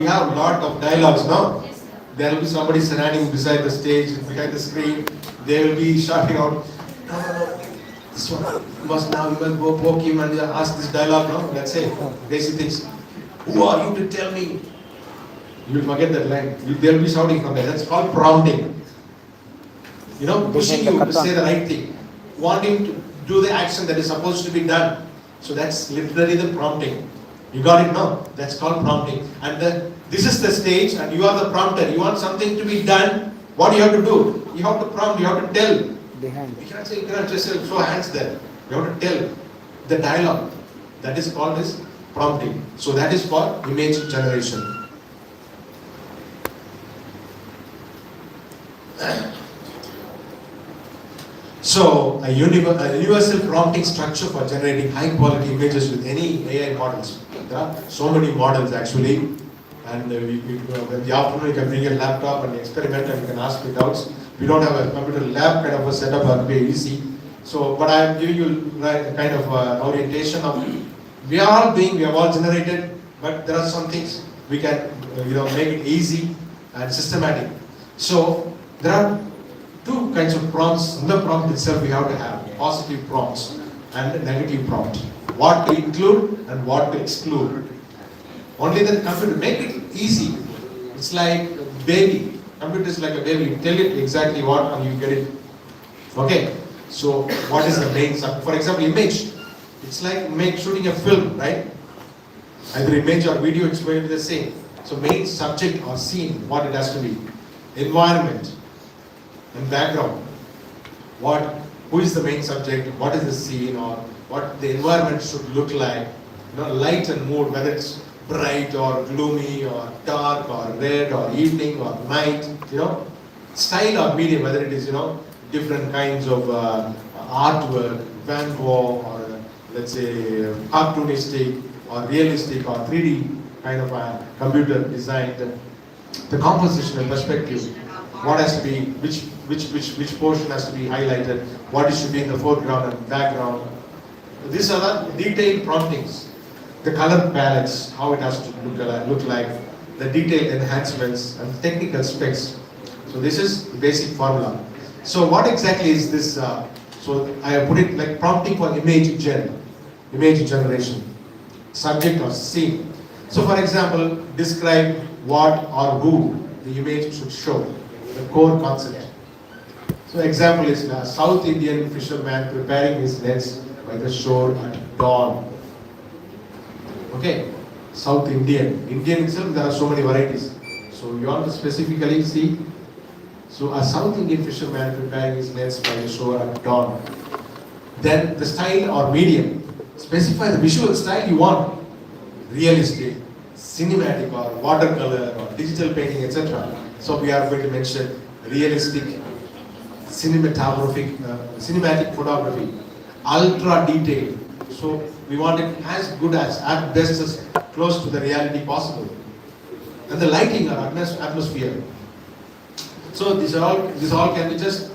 We have a lot of dialogues now. There will be somebody standing beside the stage, behind the screen. They will be shouting out, no, no, no, this one, you must go poke him and ask this dialogue, no? Let's say, basic things. Who are you to tell me? You will forget that line. They will be shouting from there. That's called prompting. You know, pushing you to say the right thing. Wanting to do the action that is supposed to be done. So that's literally the prompting. You got it now? That's called prompting. And this is the stage and you are the prompter. You want something to be done. What do you have to do? You have to prompt, you have to tell. Behind. You cannot just throw hands there. You have to tell the dialogue. That is called as prompting. So that is for image generation. So a universal prompting structure for generating high quality images with any AI models. There are so many models actually, and in the afternoon you can bring your laptop and experiment and you can ask me doubts. We don't have a computer lab kind of a setup, that will be easy. So, but I am giving you a kind of orientation of we have all generated, but there are some things we can make it easy and systematic. So there are two kinds of prompts. In the prompt itself we have to have positive prompts and negative prompt. What to include and what to exclude. Only then computer, make it easy. It's like a baby. Computer is like a baby. You tell it exactly what and you get it. Okay. So what is the main subject? For example, image. It's like shooting a film, right? Either image or video, it's going to be the same. So main subject or scene, what it has to be. Environment and background. Who is the main subject? What is the scene or what the environment should look like? Light and mood, whether it's bright or gloomy or dark or red or evening or night. Style or medium, whether it is different kinds of artwork, Van Gogh or let's say cartoonistic or realistic or 3D kind of a computer designed. The composition and perspective. What has to be, which portion has to be highlighted, what should be in the foreground and background. These are the detailed promptings. The color palettes, how it has to look like, the detailed enhancements and technical specs. So this is the basic formula. So what exactly is this? So I have put it like prompting for image generation, subject or scene. So for example, describe what or who the image should show. The core concept. So example is a South Indian fisherman preparing his nets by the shore at dawn. Okay, South Indian. Indian itself there are so many varieties. So you want to specifically see. So a South Indian fisherman preparing his nets by the shore at dawn. Then the style or medium. Specify the visual style you want. Realistic, cinematic or watercolor or digital painting, etc. So we are going to mention realistic, cinematic photography, ultra detailed. So we want it as good as, at best as close to the reality possible. And the lighting or atmosphere. So this all can be just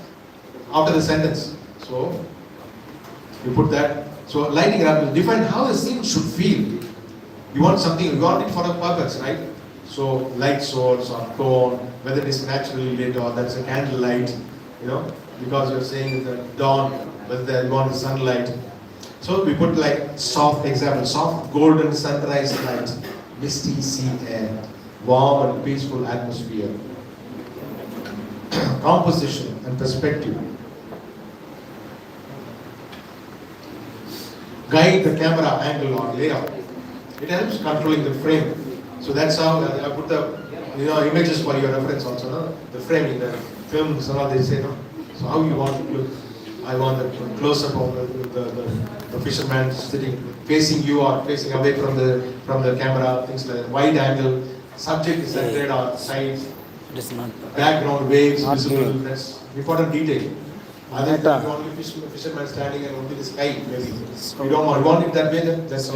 after the sentence. So you put that. So lighting and define how the scene should feel. You want it for a purpose, right? So light source or tone, whether it is naturally lit or that's a candle light, because you're saying the dawn, whether you want the sunlight. So we put like soft golden sunrise light, misty sea air, warm and peaceful atmosphere. Composition and perspective. Guide the camera angle or layout. It helps controlling the frame. So that's how I put the images for your reference also. No? The framing, the films and all they say. No? So how you want to look. I want the close-up of the fisherman sitting, facing you or facing away from the camera, things like that. Wide angle. Subject is centered on sides. Background, waves, visible. That's important detail. Other than only fisherman standing and only the sky, maybe. We don't want it that way, then that's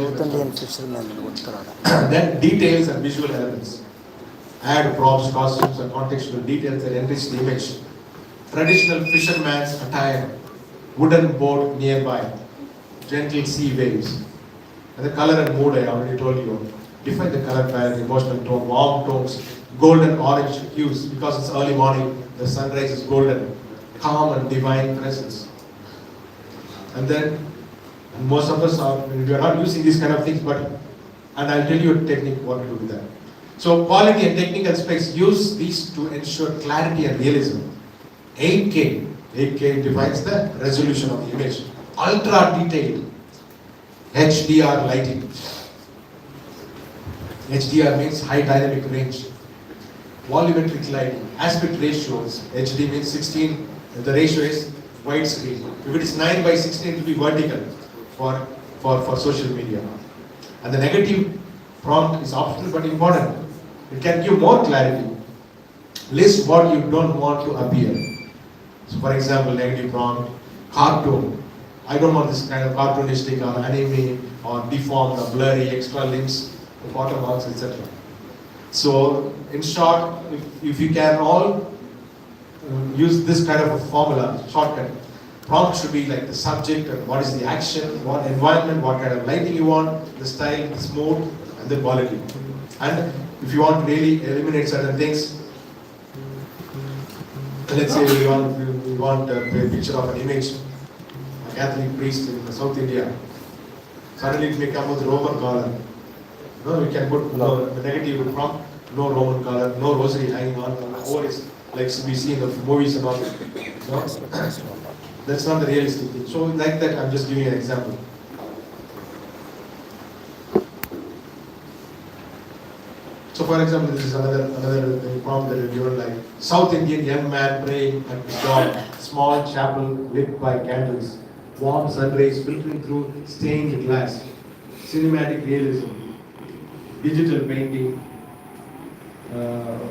Then details and visual elements. Add props, costumes and contextual details that enrich the image. Traditional fisherman's attire. Wooden boat nearby. Gentle sea waves. And the color and mood I already told you. Define the color palette, emotional tone, warm tones, golden orange hues, because it's early morning, the sunrise is golden, calm and divine presence. And then most of us we are not using these kind of things, but and I'll tell you a technique what to do with that. So quality and technical specs, use these to ensure clarity and realism. 8K defines the resolution of the image. Ultra detailed HDR lighting. HDR means high dynamic range. Volumetric lighting, aspect ratios. HD means 16. The ratio is widescreen. If it is 9 by 16, it will be vertical for social media. And the negative prompt is optional but important. It can give more clarity. List what you don't want to appear. So for example, negative prompt, cartoon. I don't want this kind of cartoonistic or anime or deformed or blurry, extra limbs, watermarks, etc. So in short, if you can all use this kind of a formula, shortcut, prompt should be like the subject and what is the action, what environment, what kind of lighting you want, the style, the mood, and the quality. And if you want to really eliminate certain things, let's say we want a picture of an image, a Catholic priest in South India. Suddenly it may come with Roman collar. No, we can put the negative prompt, no Roman collar, no rosary hanging on, or it's like we see in the movies and all. No? That's not the realistic thing. So like that, I'm just giving an example. So for example, this is another prompt that is given like South Indian young man praying at the dawn, small chapel lit by candles, warm sun rays filtering through stained glass, cinematic realism, digital painting,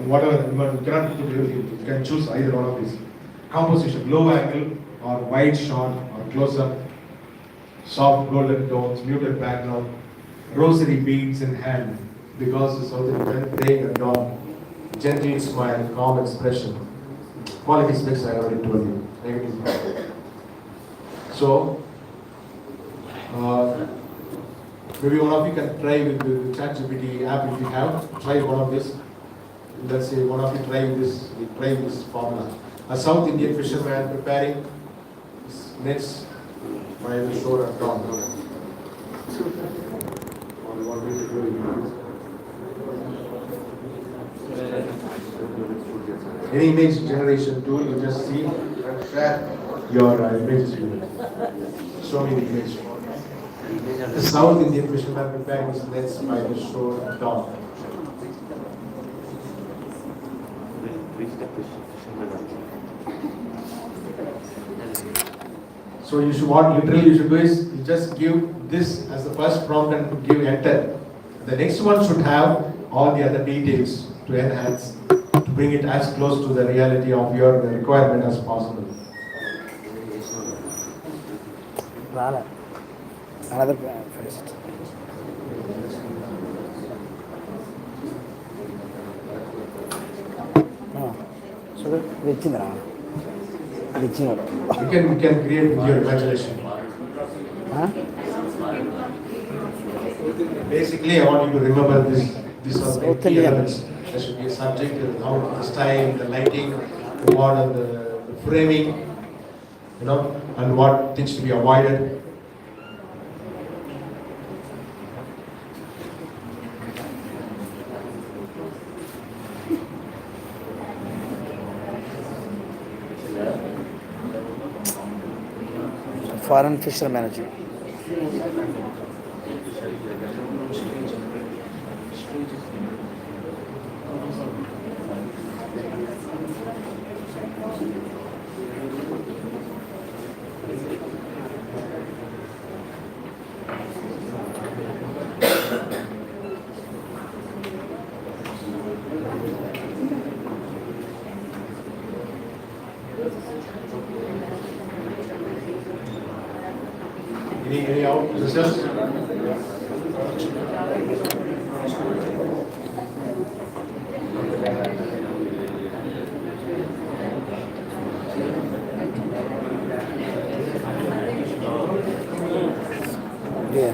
whatever, you cannot put everything, you can choose either one of these. Composition, low angle or wide shot or close up, soft golden tones, muted background, rosary beads in hand, because the South Indian praying at dawn, gentle smile, calm expression. Quality specs I already told you. Negative. So, maybe one of you can try with the ChatGPT app if you have. Try one of this. Let's say one of you try this formula. A South Indian fisherman preparing nets by the shore at dawn. Any image generation tool, you just see and share your images with it. Show me the image. The South Indian fisherman preparing his nets by the shore at dawn. So you should, what literally you should do is you just give this as the first prompt and give enter. The next one should have all the other details to enhance, to bring it as close to the reality of your requirement as possible. Another first. So we can create with your imagination. Huh? Basically, I want you to remember these are the key elements. There should be a subject, the style, the lighting, the model, the framing, and what things to be avoided. Foreign fisher manager. Any out results? Yeah.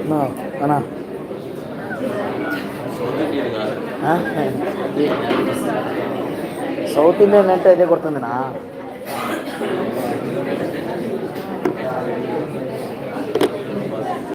No, అన్నా south Indian అంటే ఇదే కొడుతుందినా